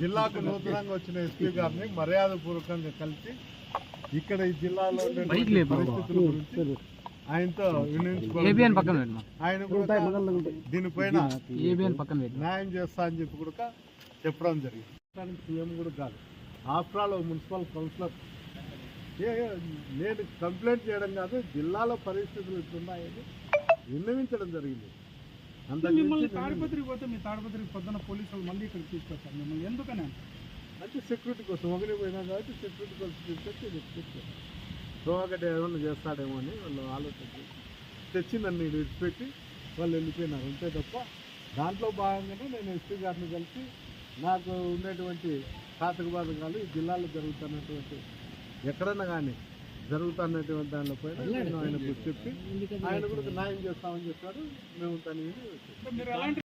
జిల్లాకు నూతనంగా వచ్చిన ఎస్పీ గారిని మర్యాదపూర్వకంగా కలిసి ఇక్కడ ఈ జిల్లాలో పరిస్థితుల గురించి ఆయనతో ఆయన కూడా దీనిపైన న్యాయం చేస్తా అని చెప్పి కూడా చెప్పడం జరిగింది. సీఎం కూడా కాదు, ఆఫ్టర్ ఆల్ మున్సిపల్ కౌన్సిలర్. నేను కంప్లైంట్ చేయడం కాదు, జిల్లాలో పరిస్థితులు ఇట్లున్నాయని విన్నవించడం జరిగింది. మిమ్మల్ని తాడిపత్రికి పోతే మీ తాడిపత్రికి పొద్దున పోలీసులు మళ్ళీ ఇక్కడ తీసుకొచ్చారు మిమ్మల్ని ఎందుకని? అంటే సెక్యూరిటీ కోసం ఒకరి పోయినా కాబట్టి సెక్యూరిటీ కోసం తీసుకొచ్చి ఒకటి ఏమన్నా చేస్తాడేమో అని వాళ్ళు ఆలోచించి తెచ్చి నన్ను విడిచిపెట్టి వాళ్ళు వెళ్ళిపోయినారు అంతే తప్ప దాంట్లో భాగంగానే నేను ఎస్పీ గారిని కలిసి నాకు ఉండేటువంటి ఘాతక బాధకాలు ఈ జిల్లాలో జరుగుతున్నటువంటి ఎక్కడన్నా కానీ జరుగుతున్నటువంటి దానిపైన నేను ఆయనకు చెప్పి ఆయన కూడా న్యాయం చేస్తామని చెప్పారు. మేము తను